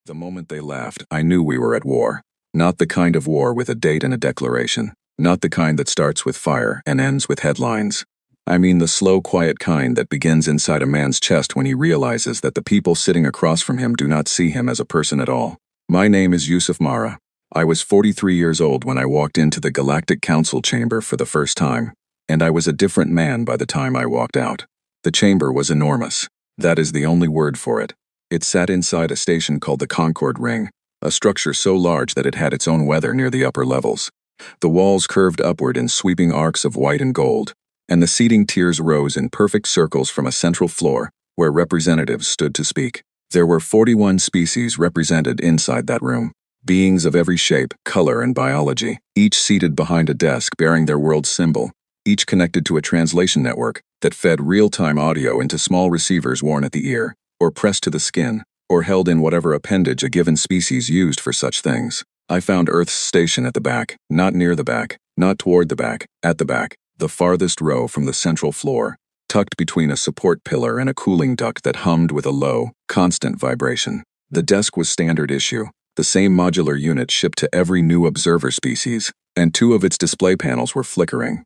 The moment they laughed, I knew we were at war. Not the kind of war with a date and a declaration. Not the kind that starts with fire and ends with headlines. I mean the slow, quiet kind that begins inside a man's chest when he realizes that the people sitting across from him do not see him as a person at all. My name is Yusuf Mara. I was 43 years old when I walked into the Galactic Council chamber for the first time, and I was a different man by the time I walked out. The chamber was enormous. That is the only word for it. It sat inside a station called the Concord Ring, a structure so large that it had its own weather near the upper levels. The walls curved upward in sweeping arcs of white and gold, and the seating tiers rose in perfect circles from a central floor where representatives stood to speak. There were 41 species represented inside that room, beings of every shape, color, and biology, each seated behind a desk bearing their world's symbol, each connected to a translation network that fed real-time audio into small receivers worn at the ear, or pressed to the skin, or held in whatever appendage a given species used for such things. I found Earth's station at the back, not near the back, not toward the back, at the back, the farthest row from the central floor, tucked between a support pillar and a cooling duct that hummed with a low, constant vibration. The desk was standard issue, the same modular unit shipped to every new observer species, and two of its display panels were flickering.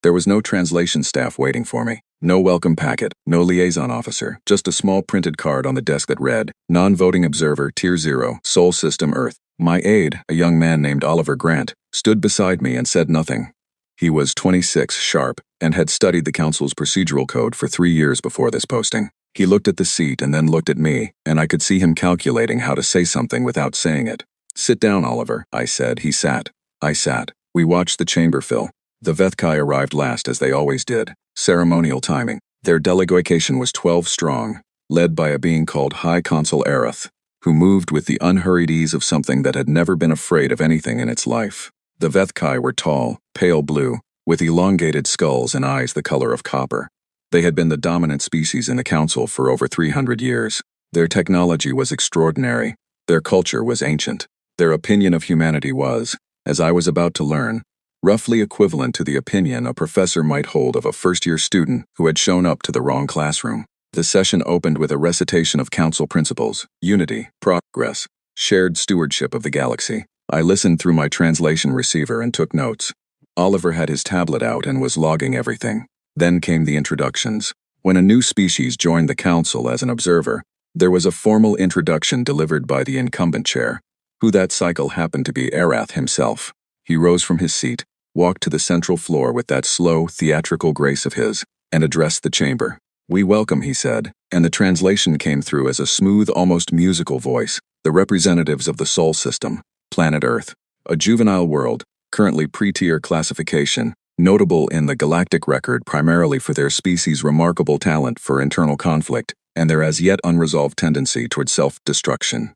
There was no translation staff waiting for me, no welcome packet, no liaison officer, just a small printed card on the desk that read, Non-voting observer, Tier 0, Sol System Earth. My aide, a young man named Oliver Grant, stood beside me and said nothing. He was 26 sharp and had studied the Council's procedural code for 3 years before this posting. He looked at the seat and then looked at me, and I could see him calculating how to say something without saying it. Sit down, Oliver, I said. He sat. I sat. We watched the chamber fill. The Vethkai arrived last, as they always did. Ceremonial timing. Their delegation was 12 strong, led by a being called High Consul Arath, who moved with the unhurried ease of something that had never been afraid of anything in its life. The Vethkai were tall, pale blue, with elongated skulls and eyes the color of copper. They had been the dominant species in the Council for over 300 years. Their technology was extraordinary. Their culture was ancient. Their opinion of humanity was, as I was about to learn, roughly equivalent to the opinion a professor might hold of a first-year student who had shown up to the wrong classroom. The session opened with a recitation of Council principles: unity, progress, shared stewardship of the galaxy. I listened through my translation receiver and took notes. Oliver had his tablet out and was logging everything. Then came the introductions. When a new species joined the Council as an observer, there was a formal introduction delivered by the incumbent chair, who that cycle happened to be Arath himself. He rose from his seat, walked to the central floor with that slow, theatrical grace of his, and addressed the chamber. "We welcome," he said, and the translation came through as a smooth, almost musical voice, "the representatives of the Sol System, planet Earth, a juvenile world, currently pre-tier classification, notable in the galactic record primarily for their species' remarkable talent for internal conflict and their as yet unresolved tendency toward self-destruction."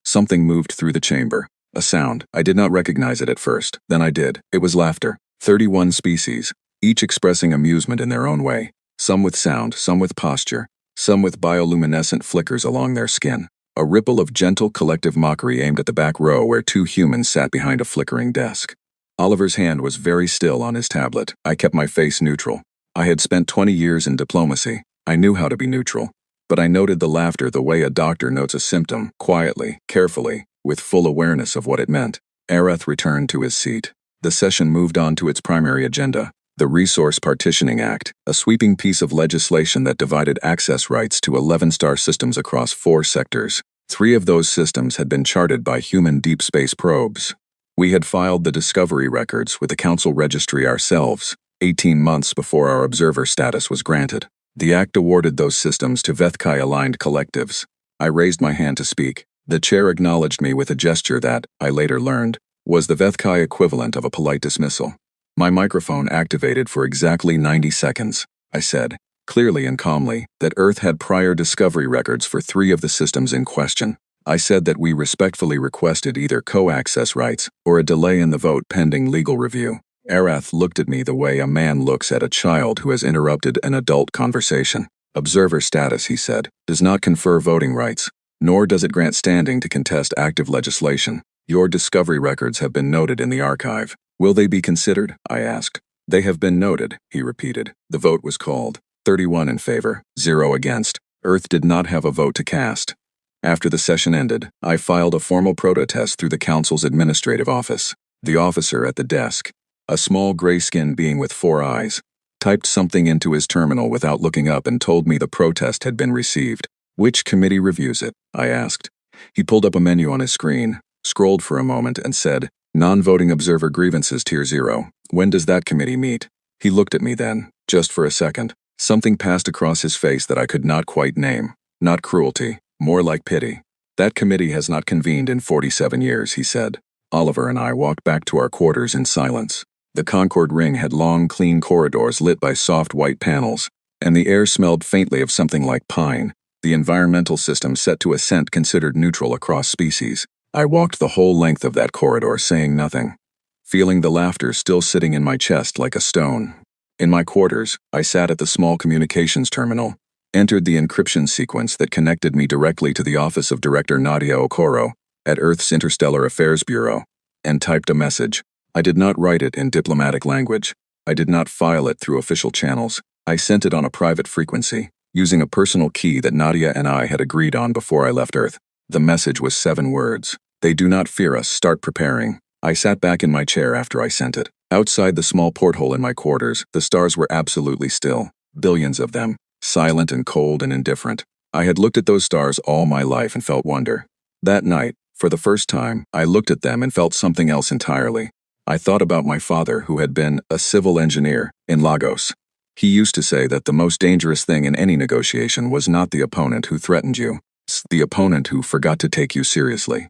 Something moved through the chamber. A sound. I did not recognize it at first. Then I did. It was laughter. 31 species, each expressing amusement in their own way. Some with sound, some with posture, some with bioluminescent flickers along their skin. A ripple of gentle collective mockery aimed at the back row where two humans sat behind a flickering desk. Oliver's hand was very still on his tablet. I kept my face neutral. I had spent 20 years in diplomacy. I knew how to be neutral. But I noted the laughter the way a doctor notes a symptom, quietly, carefully, with full awareness of what it meant. Arath returned to his seat. The session moved on to its primary agenda, the Resource Partitioning Act, a sweeping piece of legislation that divided access rights to 11 star systems across 4 sectors. 3 of those systems had been charted by human deep space probes. We had filed the discovery records with the Council Registry ourselves, 18 months before our observer status was granted. The Act awarded those systems to Vethkai-aligned collectives. I raised my hand to speak. The chair acknowledged me with a gesture that, I later learned, was the Vethkai equivalent of a polite dismissal. My microphone activated for exactly 90 seconds. I said, clearly and calmly, that Earth had prior discovery records for 3 of the systems in question. I said that we respectfully requested either co-access rights or a delay in the vote pending legal review. Arath looked at me the way a man looks at a child who has interrupted an adult conversation. Observer status, he said, does not confer voting rights, nor does it grant standing to contest active legislation. Your discovery records have been noted in the archive. Will they be considered? I asked. They have been noted, he repeated. The vote was called. 31 in favor, 0 against. Earth did not have a vote to cast. After the session ended, I filed a formal protest through the council's administrative office. The officer at the desk, a small gray-skinned being with 4 eyes, typed something into his terminal without looking up and told me the protest had been received. "Which committee reviews it?" I asked. He pulled up a menu on his screen, scrolled for a moment, and said, "Non-voting observer grievances tier 0. When does that committee meet?" He looked at me then, just for a second. Something passed across his face that I could not quite name. Not cruelty, more like pity. "That committee has not convened in 47 years, he said. Oliver and I walked back to our quarters in silence. The Concord Ring had long, clean corridors lit by soft white panels, and the air smelled faintly of something like pine, the environmental system set to a scent considered neutral across species. I walked the whole length of that corridor saying nothing, feeling the laughter still sitting in my chest like a stone. In my quarters, I sat at the small communications terminal, entered the encryption sequence that connected me directly to the office of Director Nadia Okoro at Earth's Interstellar Affairs Bureau, and typed a message. I did not write it in diplomatic language. I did not file it through official channels. I sent it on a private frequency, using a personal key that Nadia and I had agreed on before I left Earth. The message was 7 words. "They do not fear us. Start preparing." I sat back in my chair after I sent it. Outside the small porthole in my quarters, the stars were absolutely still. Billions of them, silent and cold and indifferent. I had looked at those stars all my life and felt wonder. That night, for the first time, I looked at them and felt something else entirely. I thought about my father, who had been a civil engineer in Lagos. He used to say that the most dangerous thing in any negotiation was not the opponent who threatened you, it's the opponent who forgot to take you seriously.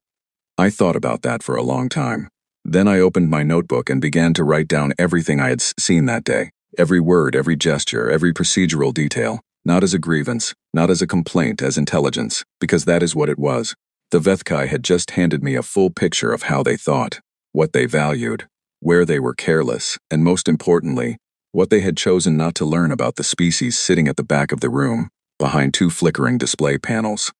I thought about that for a long time. Then I opened my notebook and began to write down everything I had seen that day. Every word, every gesture, every procedural detail. Not as a grievance, not as a complaint, as intelligence, because that is what it was. The Vethkai had just handed me a full picture of how they thought, what they valued, where they were careless, and most importantly, what they had chosen not to learn about the species sitting at the back of the room, behind 2 flickering display panels.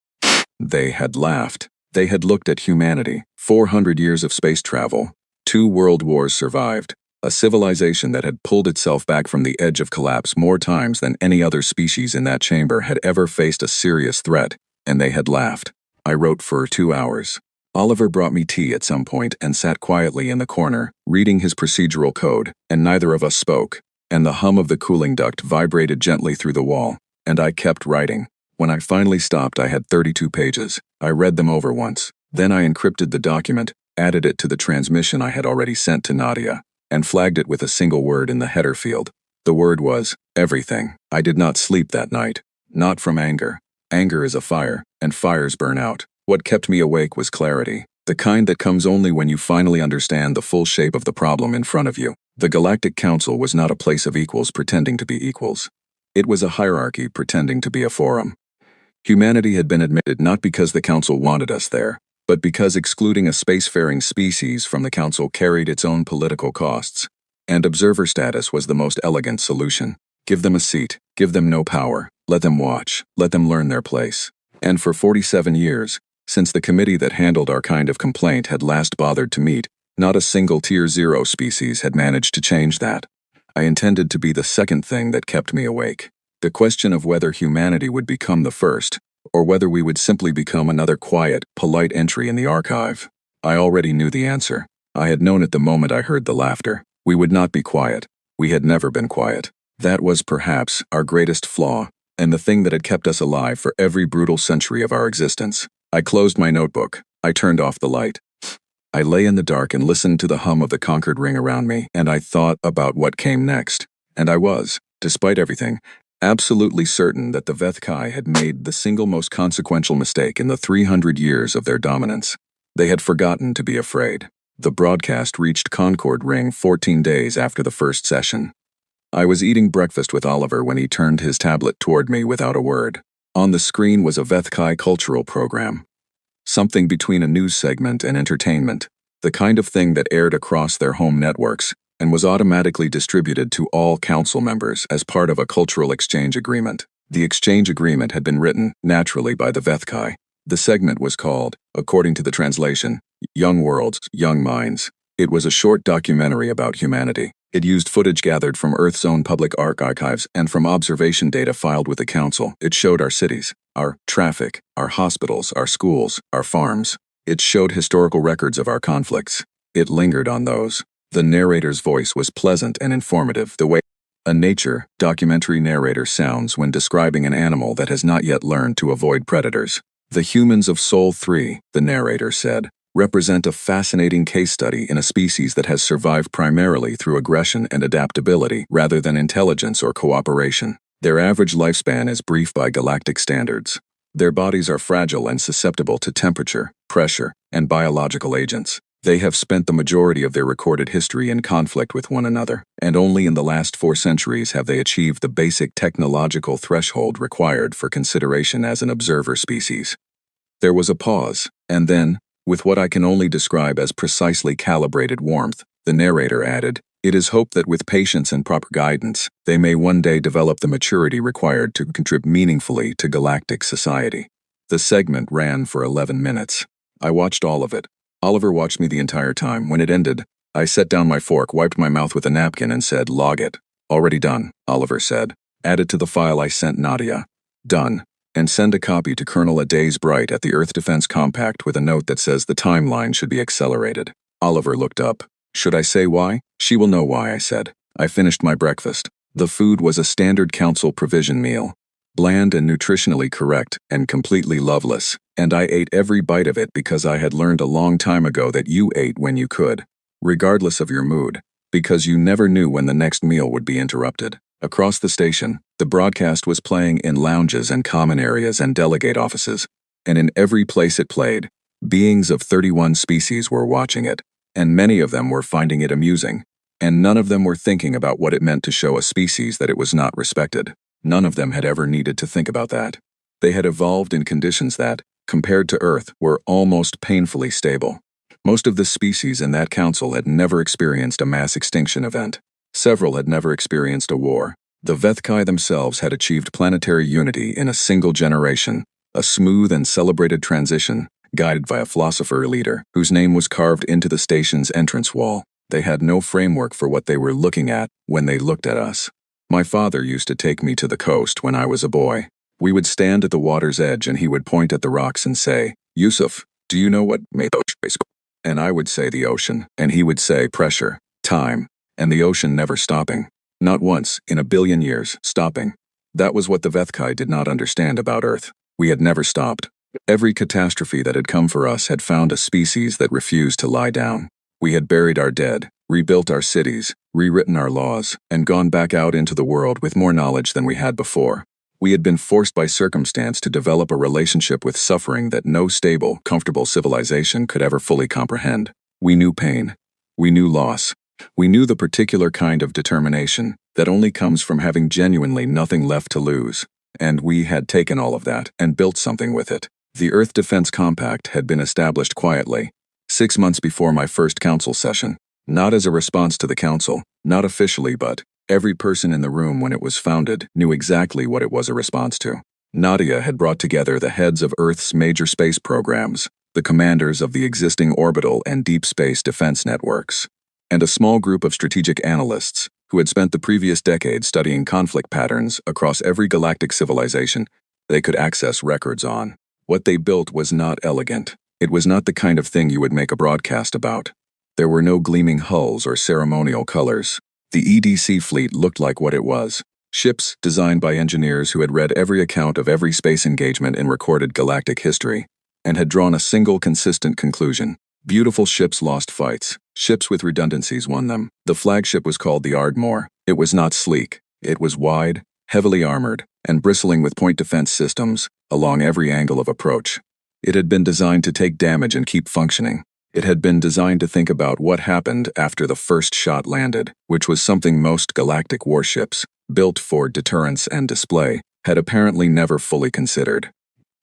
They had laughed. They had looked at humanity, 400 years of space travel, 2 world wars survived, a civilization that had pulled itself back from the edge of collapse more times than any other species in that chamber had ever faced a serious threat, and they had laughed. I wrote for 2 hours. Oliver brought me tea at some point and sat quietly in the corner, reading his procedural code, and neither of us spoke, and the hum of the cooling duct vibrated gently through the wall, and I kept writing. When I finally stopped, I had 32 pages. I read them over once. Then I encrypted the document, added it to the transmission I had already sent to Nadia, and flagged it with a single word in the header field. The word was everything. I did not sleep that night. Not from anger. Anger is a fire, and fires burn out. What kept me awake was clarity, the kind that comes only when you finally understand the full shape of the problem in front of you. The Galactic Council was not a place of equals pretending to be equals. It was a hierarchy pretending to be a forum. Humanity had been admitted not because the Council wanted us there, but because excluding a spacefaring species from the Council carried its own political costs. And observer status was the most elegant solution. Give them a seat, give them no power, let them watch, let them learn their place. And for 47 years, since the committee that handled our kind of complaint had last bothered to meet, not a single Tier 0 species had managed to change that. I intended to be the second thing that kept me awake. The question of whether humanity would become the first, or whether we would simply become another quiet, polite entry in the archive. I already knew the answer. I had known it the moment I heard the laughter. We would not be quiet. We had never been quiet. That was perhaps our greatest flaw, and the thing that had kept us alive for every brutal century of our existence. I closed my notebook. I turned off the light. I lay in the dark and listened to the hum of the Concord Ring around me, and I thought about what came next. And I was, despite everything, absolutely certain that the Vethkai had made the single most consequential mistake in the 300 years of their dominance. They had forgotten to be afraid. The broadcast reached Concord Ring 14 days after the first session. I was eating breakfast with Oliver when he turned his tablet toward me without a word. On the screen was a Vethkai cultural program. Something between a news segment and entertainment, the kind of thing that aired across their home networks and was automatically distributed to all council members as part of a cultural exchange agreement. The exchange agreement had been written, naturally, by the Vethkai. The segment was called, according to the translation, Young Worlds, Young Minds. It was a short documentary about humanity. It used footage gathered from Earth's own public archives and from observation data filed with the Council. It showed our cities, our traffic, our hospitals, our schools, our farms. It showed historical records of our conflicts. It lingered on those. The narrator's voice was pleasant and informative, the way a nature documentary narrator sounds when describing an animal that has not yet learned to avoid predators. The humans of Sol 3, the narrator said, represent a fascinating case study in a species that has survived primarily through aggression and adaptability rather than intelligence or cooperation. Their average lifespan is brief by galactic standards. Their bodies are fragile and susceptible to temperature, pressure, and biological agents. They have spent the majority of their recorded history in conflict with one another, and only in the last 4 centuries have they achieved the basic technological threshold required for consideration as an observer species. There was a pause, and then, with what I can only describe as precisely calibrated warmth, the narrator added, "It is hoped that with patience and proper guidance, they may one day develop the maturity required to contribute meaningfully to galactic society." The segment ran for 11 minutes. I watched all of it. Oliver watched me the entire time. When it ended, I set down my fork, wiped my mouth with a napkin, and said, "Log it." "Already done," Oliver said. "Add it to the file I sent Nadia." "Done. And send a copy to Colonel Adaze Bright at the Earth Defense Compact with a note that says the timeline should be accelerated." Oliver looked up. "Should I say why?" "She will know why," I said. I finished my breakfast. The food was a standard council provision meal. Bland and nutritionally correct, and completely loveless, and I ate every bite of it because I had learned a long time ago that you ate when you could, regardless of your mood, because you never knew when the next meal would be interrupted. Across the station, the broadcast was playing in lounges and common areas and delegate offices, and in every place it played, beings of 31 species were watching it, and many of them were finding it amusing, and none of them were thinking about what it meant to show a species that it was not respected. None of them had ever needed to think about that. They had evolved in conditions that, compared to Earth, were almost painfully stable. Most of the species in that council had never experienced a mass extinction event. Several had never experienced a war. The Vethkai themselves had achieved planetary unity in a single generation, a smooth and celebrated transition, guided by a philosopher leader whose name was carved into the station's entrance wall. They had no framework for what they were looking at when they looked at us. My father used to take me to the coast when I was a boy. We would stand at the water's edge and he would point at the rocks and say, "Yusuf, do you know what made the ocean?" And I would say the ocean, and he would say pressure, time, and the ocean never stopping. Not once, in a billion years, stopping. That was what the Vethkai did not understand about Earth. We had never stopped. Every catastrophe that had come for us had found a species that refused to lie down. We had buried our dead, rebuilt our cities, rewritten our laws, and gone back out into the world with more knowledge than we had before. We had been forced by circumstance to develop a relationship with suffering that no stable, comfortable civilization could ever fully comprehend. We knew pain. We knew loss. We knew the particular kind of determination that only comes from having genuinely nothing left to lose. And we had taken all of that and built something with it. The Earth Defense Compact had been established quietly, 6 months before my first council session. Not as a response to the council, not officially, but every person in the room when it was founded knew exactly what it was a response to. Nadia had brought together the heads of Earth's major space programs, the commanders of the existing orbital and deep space defense networks, and a small group of strategic analysts who had spent the previous decade studying conflict patterns across every galactic civilization they could access records on. What they built was not elegant. It was not the kind of thing you would make a broadcast about. There were no gleaming hulls or ceremonial colors. The EDC fleet looked like what it was. Ships designed by engineers who had read every account of every space engagement in recorded galactic history, and had drawn a single consistent conclusion. Beautiful ships lost fights. Ships with redundancies won them. The flagship was called the Ardmore. It was not sleek. It was wide, heavily armored, and bristling with point defense systems along every angle of approach. It had been designed to take damage and keep functioning. It had been designed to think about what happened after the first shot landed, which was something most galactic warships, built for deterrence and display, had apparently never fully considered.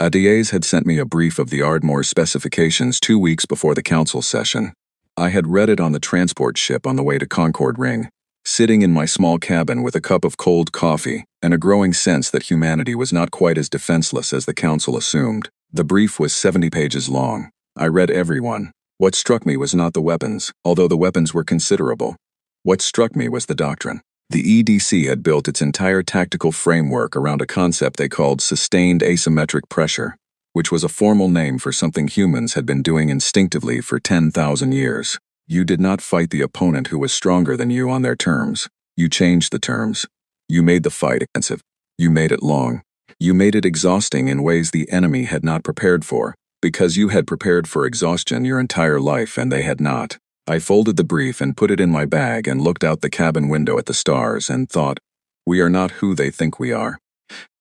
Adiez had sent me a brief of the Ardmore's specifications 2 weeks before the council session. I had read it on the transport ship on the way to Concord Ring, sitting in my small cabin with a cup of cold coffee and a growing sense that humanity was not quite as defenseless as the council assumed. The brief was 70 pages long. I read every one. What struck me was not the weapons, although the weapons were considerable. What struck me was the doctrine. The EDC had built its entire tactical framework around a concept they called sustained asymmetric pressure, which was a formal name for something humans had been doing instinctively for 10,000 years. You did not fight the opponent who was stronger than you on their terms. You changed the terms. You made the fight expensive. You made it long. You made it exhausting in ways the enemy had not prepared for, because you had prepared for exhaustion your entire life and they had not. I folded the brief and put it in my bag and looked out the cabin window at the stars and thought, we are not who they think we are.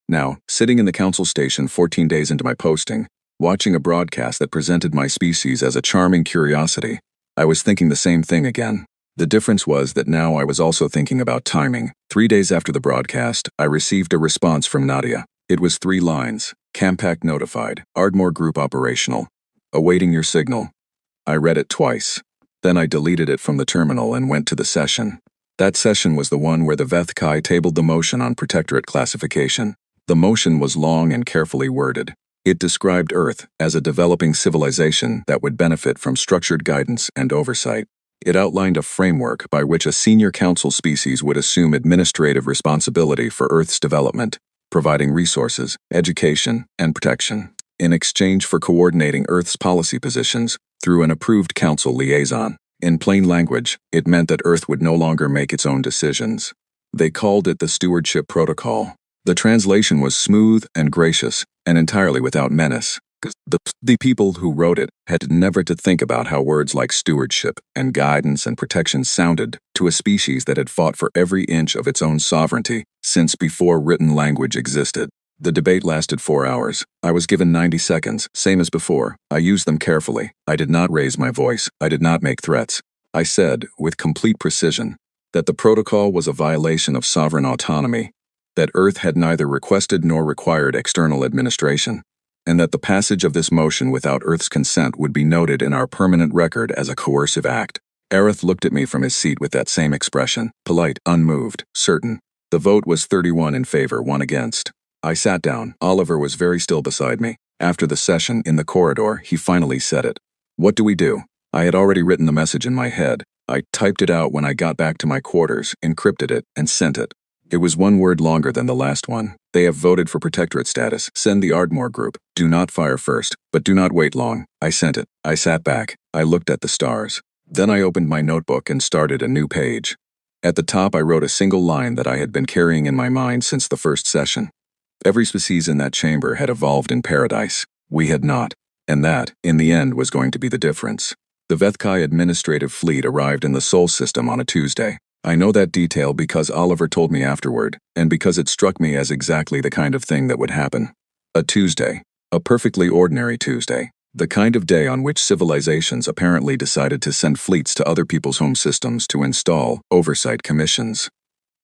Now, sitting in the council station 14 days into my posting, watching a broadcast that presented my species as a charming curiosity, I was thinking the same thing again. The difference was that now I was also thinking about timing. 3 days after the broadcast, I received a response from Nadia. It was 3 lines. Campact notified. Ardmore Group operational. Awaiting your signal. I read it twice. Then I deleted it from the terminal and went to the session. That session was the one where the Veth Kai tabled the motion on protectorate classification. The motion was long and carefully worded. It described Earth as a developing civilization that would benefit from structured guidance and oversight. It outlined a framework by which a senior council species would assume administrative responsibility for Earth's development, providing resources, education, and protection, in exchange for coordinating Earth's policy positions through an approved council liaison. In plain language, it meant that Earth would no longer make its own decisions. They called it the Stewardship Protocol. The translation was smooth and gracious, and entirely without menace. The people who wrote it had never to think about how words like stewardship and guidance and protection sounded to a species that had fought for every inch of its own sovereignty since before written language existed. The debate lasted 4 hours. I was given 90 seconds, same as before. I used them carefully. I did not raise my voice. I did not make threats. I said, with complete precision, that the protocol was a violation of sovereign autonomy, that Earth had neither requested nor required external administration, and that the passage of this motion without Earth's consent would be noted in our permanent record as a coercive act. Aerith looked at me from his seat with that same expression, polite, unmoved, certain. The vote was 31 in favor, 1 against. I sat down. Oliver was very still beside me. After the session, in the corridor, he finally said it. What do we do? I had already written the message in my head. I typed it out when I got back to my quarters, encrypted it, and sent it. It was 1 word longer than the last one. They have voted for protectorate status. Send the Ardmore Group. Do not fire first, but do not wait long. I sent it. I sat back. I looked at the stars. Then I opened my notebook and started a new page. At the top I wrote a single line that I had been carrying in my mind since the first session. Every species in that chamber had evolved in paradise. We had not. And that, in the end, was going to be the difference. The Veth Kai administrative fleet arrived in the Sol system on a Tuesday. I know that detail because Oliver told me afterward, and because it struck me as exactly the kind of thing that would happen. A Tuesday. A perfectly ordinary Tuesday. The kind of day on which civilizations apparently decided to send fleets to other people's home systems to install oversight commissions.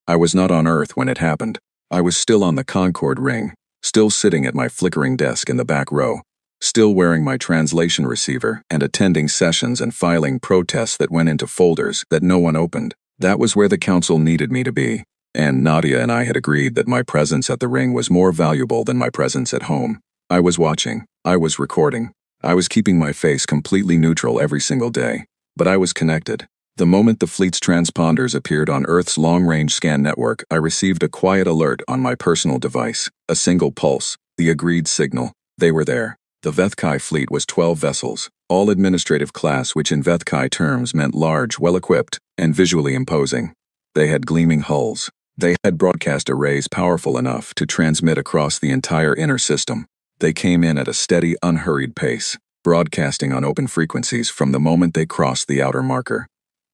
I was not on Earth when it happened. I was still on the Concord ring, still sitting at my flickering desk in the back row, still wearing my translation receiver and attending sessions and filing protests that went into folders that no one opened. That was where the council needed me to be, and Nadia and I had agreed that my presence at the ring was more valuable than my presence at home. I was watching. I was recording. I was keeping my face completely neutral every single day, but I was connected. The moment the fleet's transponders appeared on Earth's long-range scan network, I received a quiet alert on my personal device, a single pulse, the agreed signal. They were there. The Veth Kai fleet was 12 vessels, all administrative class, which in Veth Kai terms meant large, well-equipped, and visually imposing. They had gleaming hulls. They had broadcast arrays powerful enough to transmit across the entire inner system. They came in at a steady, unhurried pace, broadcasting on open frequencies from the moment they crossed the outer marker.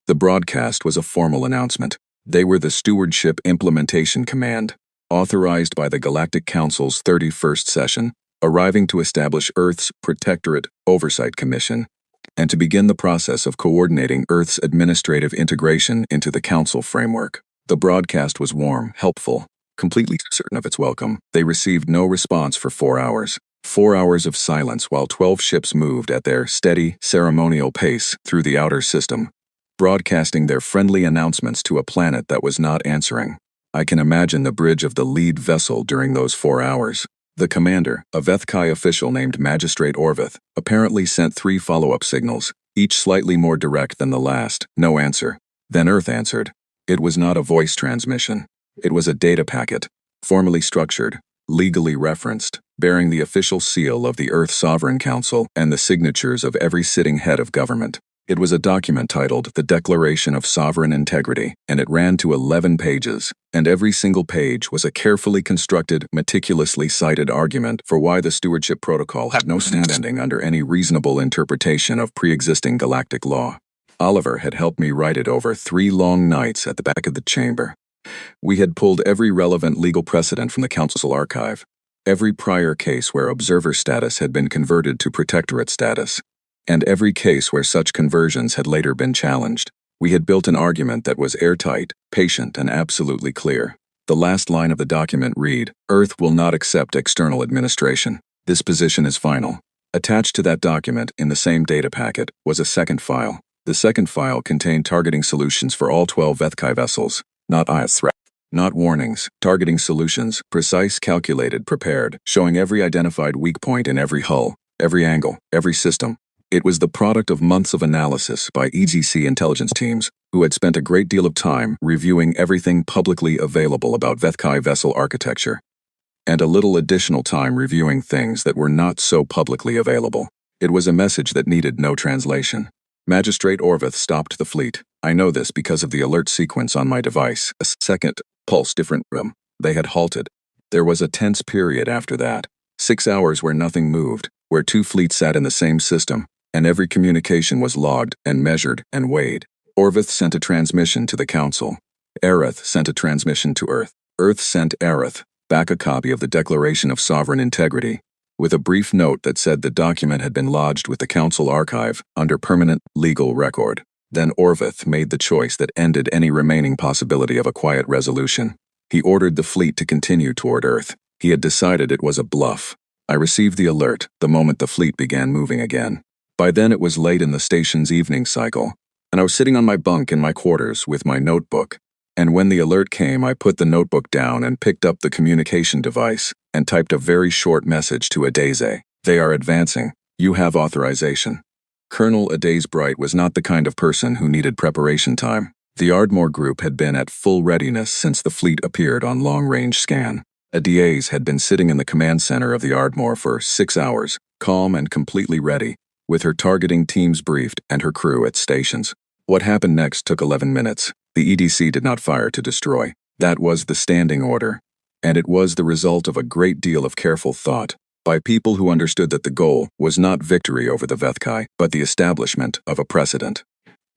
The broadcast was a formal announcement. They were the Stewardship Implementation Command, authorized by the Galactic Council's 31st session, arriving to establish Earth's Protectorate Oversight Commission, and to begin the process of coordinating Earth's administrative integration into the Council framework. The broadcast was warm, helpful, completely certain of its welcome. They received no response for 4 hours. 4 hours of silence while 12 ships moved at their steady, ceremonial pace through the outer system, broadcasting their friendly announcements to a planet that was not answering. I can imagine the bridge of the lead vessel during those 4 hours. The commander, a Veth Kai official named Magistrate Orvith, apparently sent 3 follow-up signals, each slightly more direct than the last. No answer. Then Earth answered. It was not a voice transmission. It was a data packet, formally structured, legally referenced, bearing the official seal of the Earth Sovereign Council and the signatures of every sitting head of government. It was a document titled The Declaration of Sovereign Integrity, and it ran to 11 pages, and every single page was a carefully constructed, meticulously cited argument for why the Stewardship Protocol had no standing under any reasonable interpretation of pre-existing galactic law. Oliver had helped me write it over 3 long nights at the back of the chamber. We had pulled every relevant legal precedent from the Council archive, every prior case where observer status had been converted to protectorate status, and every case where such conversions had later been challenged. We had built an argument that was airtight, patient, and absolutely clear. The last line of the document read, "Earth will not accept external administration. This position is final." Attached to that document, in the same data packet, was a second file. The second file contained targeting solutions for all 12 Vethkai vessels. Not threat. Not warnings, targeting solutions, precise, calculated, prepared, showing every identified weak point in every hull, every angle, every system. It was the product of months of analysis by EGC intelligence teams, who had spent a great deal of time reviewing everything publicly available about Vethkai vessel architecture, and a little additional time reviewing things that were not so publicly available. It was a message that needed no translation. Magistrate Orvith stopped the fleet. I know this because of the alert sequence on my device. A second, pulse different room. They had halted. There was a tense period after that. 6 hours where nothing moved, where 2 fleets sat in the same system, and every communication was logged and measured and weighed. Orvith sent a transmission to the Council. Aerith sent a transmission to Earth. Earth sent Aerith back a copy of the Declaration of Sovereign Integrity, with a brief note that said the document had been lodged with the Council archive under permanent legal record. Then Orvith made the choice that ended any remaining possibility of a quiet resolution. He ordered the fleet to continue toward Earth. He had decided it was a bluff. I received the alert the moment the fleet began moving again. By then it was late in the station's evening cycle, and I was sitting on my bunk in my quarters with my notebook. And when the alert came, I put the notebook down and picked up the communication device and typed a very short message to Adeze. "They are advancing. You have authorization." Colonel Adeze Bright was not the kind of person who needed preparation time. The Ardmore group had been at full readiness since the fleet appeared on long-range scan. Adeze had been sitting in the command center of the Ardmore for 6 hours, calm and completely ready, with her targeting teams briefed and her crew at stations. What happened next took 11 minutes. The EDC did not fire to destroy. That was the standing order, and it was the result of a great deal of careful thought by people who understood that the goal was not victory over the Vethkai, but the establishment of a precedent.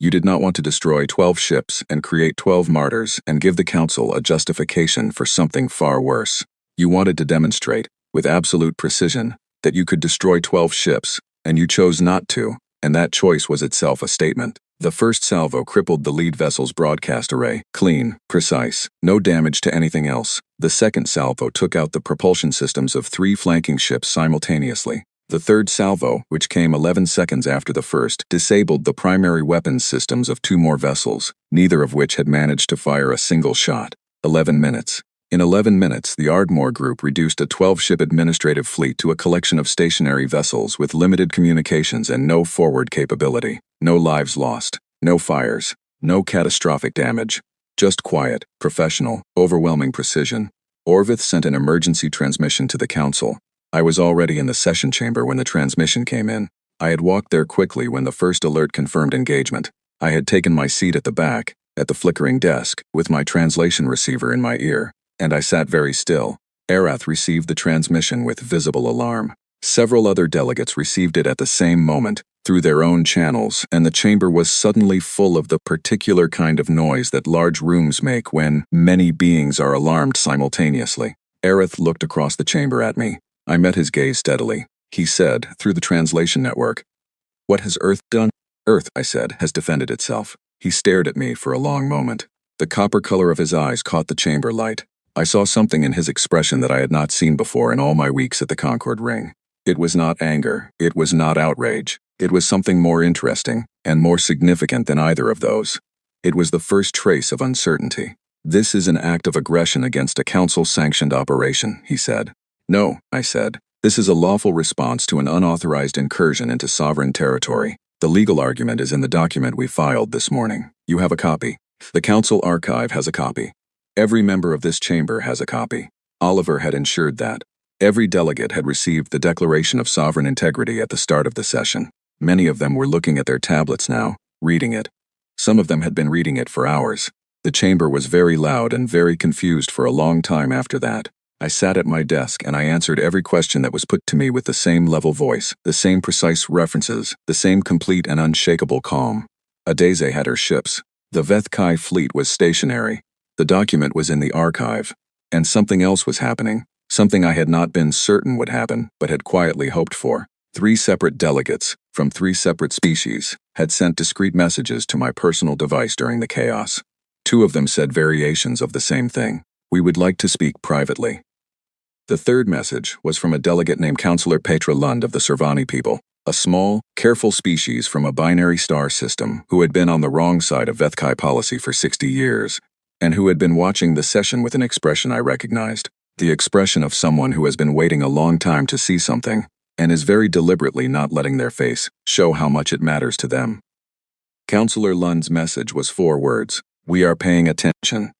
You did not want to destroy 12 ships and create 12 martyrs and give the Council a justification for something far worse. You wanted to demonstrate, with absolute precision, that you could destroy 12 ships, and you chose not to, and that choice was itself a statement. The first salvo crippled the lead vessel's broadcast array, clean, precise, no damage to anything else. The second salvo took out the propulsion systems of 3 flanking ships simultaneously. The third salvo, which came 11 seconds after the first, disabled the primary weapons systems of 2 more vessels, neither of which had managed to fire a single shot. 11 minutes. In 11 minutes, the Ardmore group reduced a 12-ship administrative fleet to a collection of stationary vessels with limited communications and no forward capability. No lives lost, no fires, no catastrophic damage. Just quiet, professional, overwhelming precision. Orvith sent an emergency transmission to the Council. I was already in the session chamber when the transmission came in. I had walked there quickly when the first alert confirmed engagement. I had taken my seat at the back, at the flickering desk, with my translation receiver in my ear, and I sat very still. Aerith received the transmission with visible alarm. Several other delegates received it at the same moment, through their own channels, and the chamber was suddenly full of the particular kind of noise that large rooms make when many beings are alarmed simultaneously. Aerith looked across the chamber at me. I met his gaze steadily. He said, through the translation network, "What has Earth done?" "Earth," I said, "has defended itself." He stared at me for a long moment. The copper color of his eyes caught the chamber light. I saw something in his expression that I had not seen before in all my weeks at the Concord Ring. It was not anger. It was not outrage. It was something more interesting and more significant than either of those. It was the first trace of uncertainty. "This is an act of aggression against a council-sanctioned operation," he said. "No," I said. "This is a lawful response to an unauthorized incursion into sovereign territory. The legal argument is in the document we filed this morning. You have a copy." The council archive has a copy. Every member of this chamber has a copy. Oliver had ensured that. Every delegate had received the Declaration of Sovereign Integrity at the start of the session. Many of them were looking at their tablets now, reading it. Some of them had been reading it for hours. The chamber was very loud and very confused for a long time after that. I sat at my desk and I answered every question that was put to me with the same level voice, the same precise references, the same complete and unshakable calm. Adeze had her ships. The Vethkai fleet was stationary. The document was in the archive. And something else was happening. Something I had not been certain would happen, but had quietly hoped for. 3 separate delegates, from 3 separate species, had sent discreet messages to my personal device during the chaos. 2 of them said variations of the same thing. We would like to speak privately. The 3rd message was from a delegate named Councillor Petra Lund of the Servani people, a small, careful species from a binary star system who had been on the wrong side of Vethkai policy for 60 years, and who had been watching the session with an expression I recognized. The expression of someone who has been waiting a long time to see something, and is very deliberately not letting their face show how much it matters to them. Councillor Lund's message was 4 words: "We are paying attention."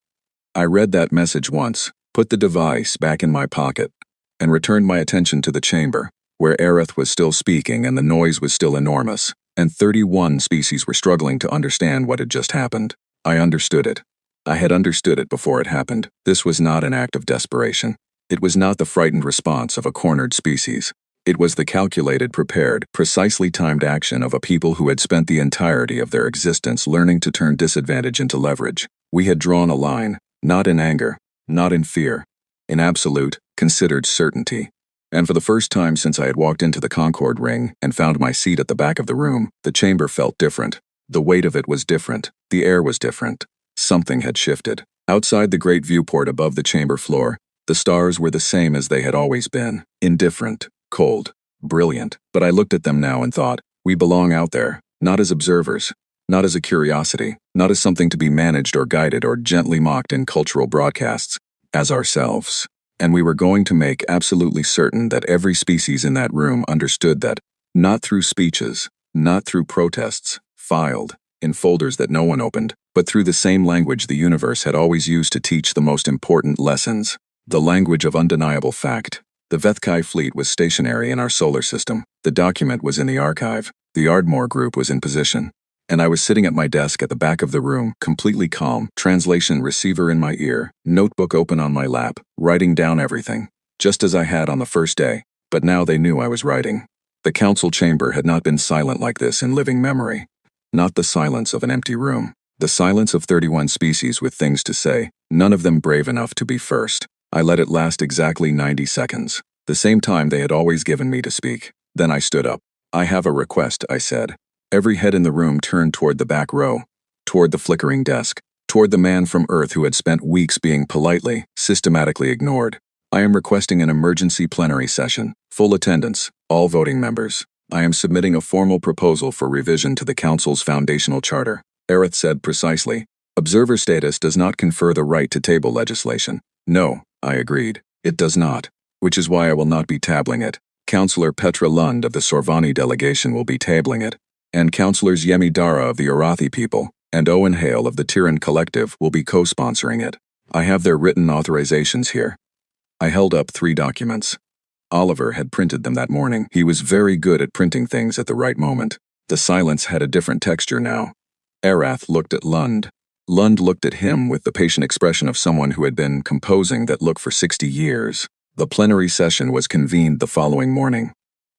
I read that message once, put the device back in my pocket, and returned my attention to the chamber, where Aerith was still speaking and the noise was still enormous, and 31 species were struggling to understand what had just happened. I understood it. I had understood it before it happened. This was not an act of desperation. It was not the frightened response of a cornered species. It was the calculated, prepared, precisely timed action of a people who had spent the entirety of their existence learning to turn disadvantage into leverage. We had drawn a line, not in anger, not in fear, in absolute, considered certainty. And for the first time since I had walked into the Concord ring and found my seat at the back of the room, the chamber felt different. The weight of it was different. The air was different. Something had shifted. Outside the great viewport above the chamber floor, the stars were the same as they had always been, indifferent, cold, brilliant. But I looked at them now and thought, we belong out there, not as observers, not as a curiosity, not as something to be managed or guided or gently mocked in cultural broadcasts, as ourselves. And we were going to make absolutely certain that every species in that room understood that, not through speeches, not through protests, filed, in folders that no one opened, but through the same language the universe had always used to teach the most important lessons, the language of undeniable fact. The Vethkai fleet was stationary in our solar system. The document was in the archive. The Ardmore group was in position. And I was sitting at my desk at the back of the room, completely calm, translation receiver in my ear, notebook open on my lap, writing down everything, just as I had on the first day. But now they knew I was writing. The council chamber had not been silent like this in living memory. Not the silence of an empty room. The silence of 31 species with things to say, none of them brave enough to be first. I let it last exactly 90 seconds, the same time they had always given me to speak. Then I stood up. "I have a request," I said. Every head in the room turned toward the back row, toward the flickering desk, toward the man from Earth who had spent weeks being politely, systematically ignored. "I am requesting an emergency plenary session, full attendance, all voting members. I am submitting a formal proposal for revision to the Council's foundational charter." Aerith said precisely, "Observer status does not confer the right to table legislation." "No," I agreed, "it does not, which is why I will not be tabling it. Councillor Petra Lund of the Sorvani delegation will be tabling it, and Councillors Yemi Dara of the Arathi people and Owen Hale of the Tyran Collective will be co-sponsoring it. I have their written authorizations here." I held up 3 documents. Oliver had printed them that morning. He was very good at printing things at the right moment. The silence had a different texture now. Arath looked at Lund. Lund looked at him with the patient expression of someone who had been composing that look for 60 years. The plenary session was convened the following morning.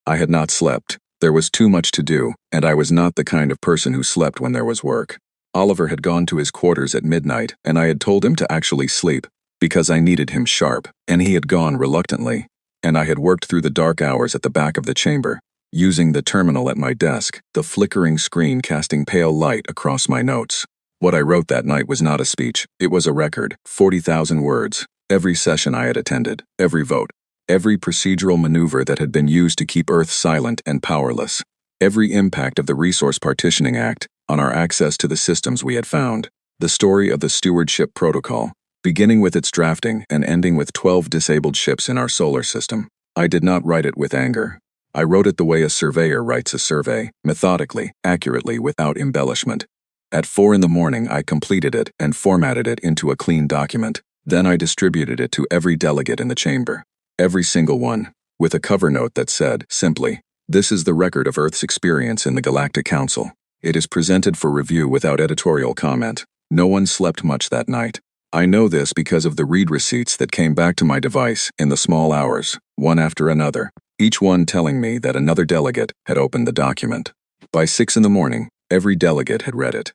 I had not slept. There was too much to do, and I was not the kind of person who slept when there was work. Oliver had gone to his quarters at midnight, and I had told him to actually sleep, because I needed him sharp, and he had gone reluctantly. And I had worked through the dark hours at the back of the chamber, using the terminal at my desk, the flickering screen casting pale light across my notes. What I wrote that night was not a speech, it was a record, 40,000 words. Every session I had attended, every vote, every procedural maneuver that had been used to keep Earth silent and powerless, every impact of the Resource Partitioning Act on our access to the systems we had found, the story of the Stewardship Protocol, beginning with its drafting and ending with 12 disabled ships in our solar system. I did not write it with anger. I wrote it the way a surveyor writes a survey, methodically, accurately, without embellishment. At 4 in the morning, I completed it and formatted it into a clean document. Then I distributed it to every delegate in the chamber. Every single one, with a cover note that said, simply, "This is the record of Earth's experience in the Galactic Council. It is presented for review without editorial comment." No one slept much that night. I know this because of the read receipts that came back to my device in the small hours, one after another, each one telling me that another delegate had opened the document. By 6 in the morning, every delegate had read it.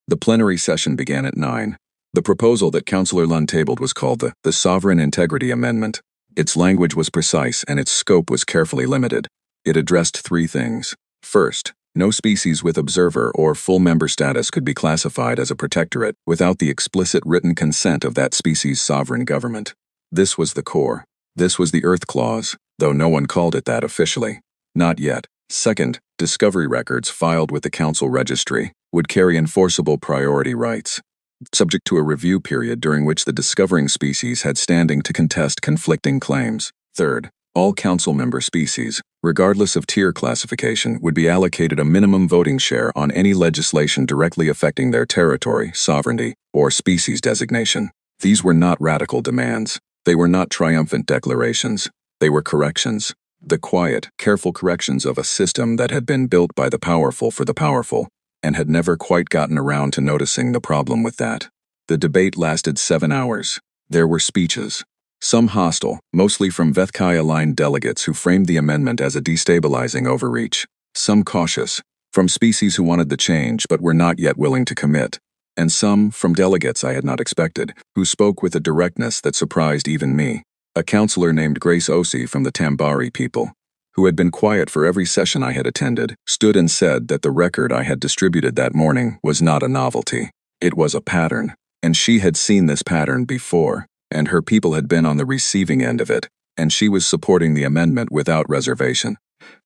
The plenary session began at 9. The proposal that Councillor Lund tabled was called the Sovereign Integrity Amendment. Its language was precise and its scope was carefully limited. It addressed 3 things. First, no species with observer or full member status could be classified as a protectorate without the explicit written consent of that species' sovereign government. This was the core. This was the Earth Clause, though no one called it that officially. Not yet. Second, discovery records filed with the Council Registry would carry enforceable priority rights, subject to a review period during which the discovering species had standing to contest conflicting claims. Third, all Council member species, regardless of tier classification, would be allocated a minimum voting share on any legislation directly affecting their territory, sovereignty, or species designation. These were not radical demands. They were not triumphant declarations. They were corrections. The quiet, careful corrections of a system that had been built by the powerful for the powerful, and had never quite gotten around to noticing the problem with that. The debate lasted 7 hours. There were speeches. Some hostile, mostly from Vethkai-aligned delegates who framed the amendment as a destabilizing overreach. Some cautious, from species who wanted the change but were not yet willing to commit. And some, from delegates I had not expected, who spoke with a directness that surprised even me. A counselor named Grace Osi from the Tambari people, who had been quiet for every session I had attended, stood and said that the record I had distributed that morning was not a novelty. It was a pattern, and she had seen this pattern before, and her people had been on the receiving end of it, and she was supporting the amendment without reservation.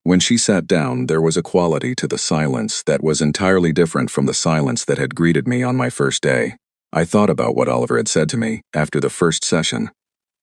When she sat down, there was a quality to the silence that was entirely different from the silence that had greeted me on my first day. I thought about what Oliver had said to me after the first session,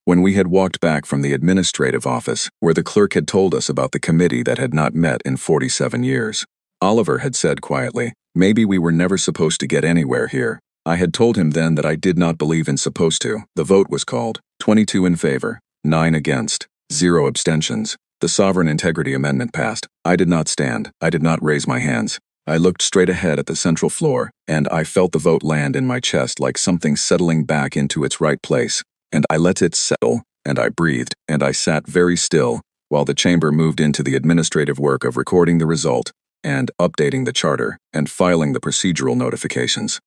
when we had walked back from the administrative office, where the clerk had told us about the committee that had not met in 47 years. Oliver had said quietly, "Maybe we were never supposed to get anywhere here." I had told him then that I did not believe in supposed to. The vote was called, 22 in favor, 9 against, 0 abstentions. The Sovereign Integrity Amendment passed. I did not stand. I did not raise my hands. I looked straight ahead at the central floor, and I felt the vote land in my chest like something settling back into its right place. And I let it settle, and I breathed, and I sat very still, while the chamber moved into the administrative work of recording the result, and updating the charter, and filing the procedural notifications.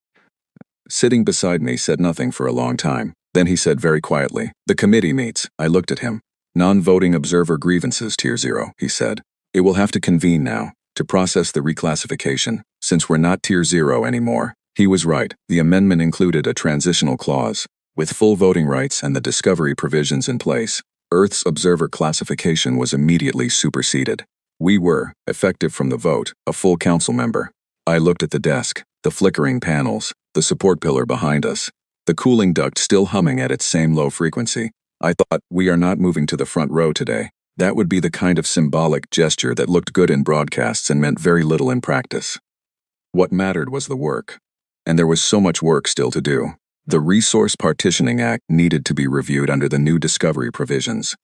Sitting beside me said nothing for a long time. Then he said very quietly, "The committee meets." I looked at him. "Non-voting observer grievances, Tier 0, he said. "It will have to convene now, to process the reclassification, since we're not Tier 0 anymore." He was right. The amendment included a transitional clause. With full voting rights and the discovery provisions in place, Earth's observer classification was immediately superseded. We were, effective from the vote, a full council member. I looked at the desk, the flickering panels, the support pillar behind us, the cooling duct still humming at its same low frequency. I thought, we are not moving to the front row today. That would be the kind of symbolic gesture that looked good in broadcasts and meant very little in practice. What mattered was the work. And there was so much work still to do. The Resource Partitioning Act needed to be reviewed under the new discovery provisions.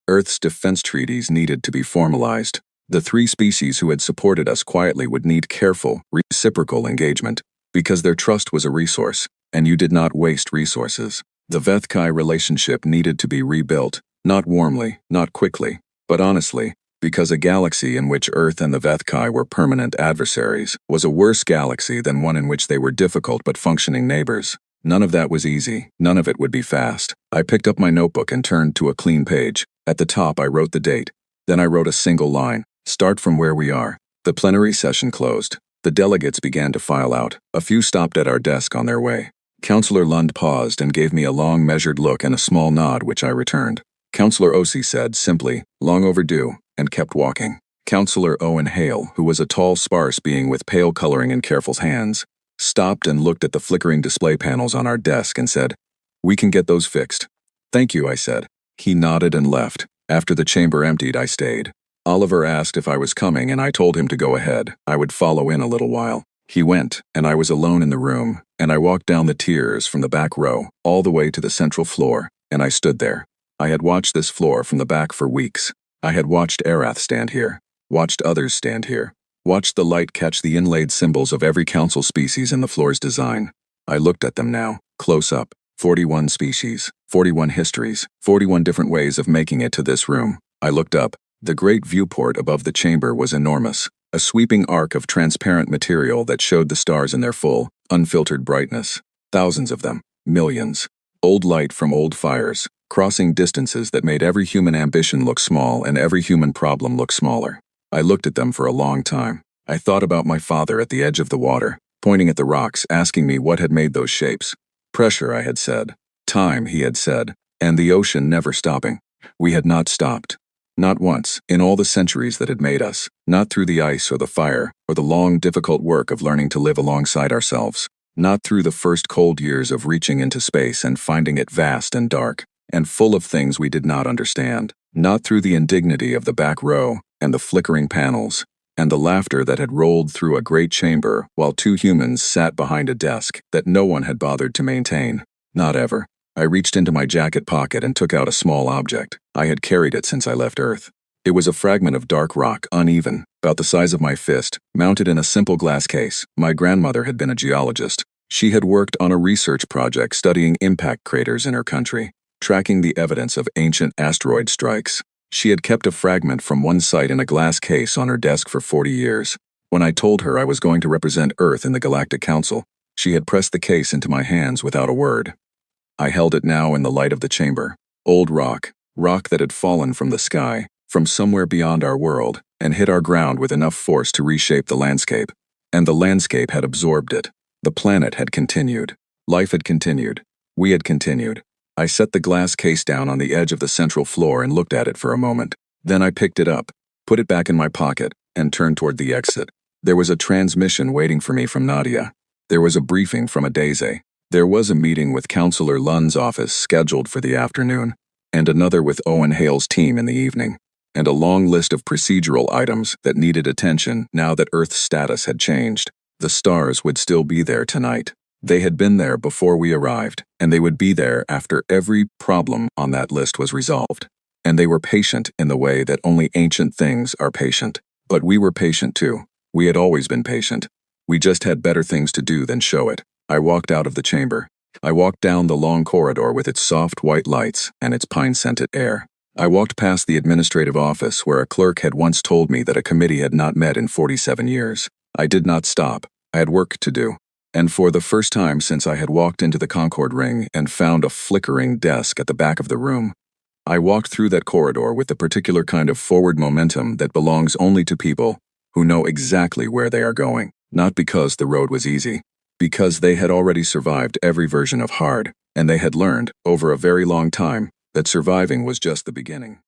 Earth's defense treaties needed to be formalized. The 3 species who had supported us quietly would need careful, reciprocal engagement, because their trust was a resource, and you did not waste resources. The Vethkai relationship needed to be rebuilt, not warmly, not quickly, but honestly, because a galaxy in which Earth and the Vethkai were permanent adversaries was a worse galaxy than one in which they were difficult but functioning neighbors. None of that was easy. None of it would be fast. I picked up my notebook and turned to a clean page. At the top, I wrote the date. Then I wrote a single line. Start from where we are. The plenary session closed. The delegates began to file out. A few stopped at our desk on their way. Councillor Lund paused and gave me a long, measured look and a small nod, which I returned. Councillor Osi said, simply, "Long overdue," and kept walking. Councillor Owen Hale, who was a tall, sparse being with pale coloring in careful hands, stopped and looked at the flickering display panels on our desk and said, "We can get those fixed." "Thank you," I said. He nodded and left. After the chamber emptied, I stayed. Oliver asked if I was coming and I told him to go ahead. I would follow in a little while. He went, and I was alone in the room, and I walked down the tiers from the back row, all the way to the central floor, and I stood there. I had watched this floor from the back for weeks. I had watched Arath stand here, watched others stand here, watched the light catch the inlaid symbols of every council species in the floor's design. I looked at them now, close up. 41 species, 41 histories, 41 different ways of making it to this room. I looked up. The great viewport above the chamber was enormous, a sweeping arc of transparent material that showed the stars in their full, unfiltered brightness. Thousands of them, millions. Old light from old fires, crossing distances that made every human ambition look small and every human problem look smaller. I looked at them for a long time. I thought about my father at the edge of the water, pointing at the rocks, asking me what had made those shapes. Pressure, I had said. Time, he had said. And the ocean never stopping. We had not stopped. Not once, in all the centuries that had made us. Not through the ice or the fire, or the long, difficult work of learning to live alongside ourselves. Not through the first cold years of reaching into space and finding it vast and dark, and full of things we did not understand. Not through the indignity of the back row, and the flickering panels, and the laughter that had rolled through a great chamber while two humans sat behind a desk that no one had bothered to maintain. Not ever. I reached into my jacket pocket and took out a small object. I had carried it since I left Earth. It was a fragment of dark rock, uneven, about the size of my fist, mounted in a simple glass case. My grandmother had been a geologist. She had worked on a research project studying impact craters in her country, tracking the evidence of ancient asteroid strikes. She had kept a fragment from one site in a glass case on her desk for 40 years. When I told her I was going to represent Earth in the Galactic Council, she had pressed the case into my hands without a word. I held it now in the light of the chamber. Old rock, rock that had fallen from the sky, from somewhere beyond our world, and hit our ground with enough force to reshape the landscape. And the landscape had absorbed it. The planet had continued. Life had continued. We had continued. I set the glass case down on the edge of the central floor and looked at it for a moment. Then I picked it up, put it back in my pocket, and turned toward the exit. There was a transmission waiting for me from Nadia. There was a briefing from Adeze. There was a meeting with Councillor Lund's office scheduled for the afternoon, and another with Owen Hale's team in the evening, and a long list of procedural items that needed attention now that Earth's status had changed. The stars would still be there tonight. They had been there before we arrived, and they would be there after every problem on that list was resolved. And they were patient in the way that only ancient things are patient. But we were patient too. We had always been patient. We just had better things to do than show it. I walked out of the chamber. I walked down the long corridor with its soft white lights and its pine-scented air. I walked past the administrative office where a clerk had once told me that a committee had not met in 47 years. I did not stop. I had work to do. And for the first time since I had walked into the Concord ring and found a flickering desk at the back of the room, I walked through that corridor with the particular kind of forward momentum that belongs only to people who know exactly where they are going, not because the road was easy, because they had already survived every version of hard, and they had learned, over a very long time, that surviving was just the beginning.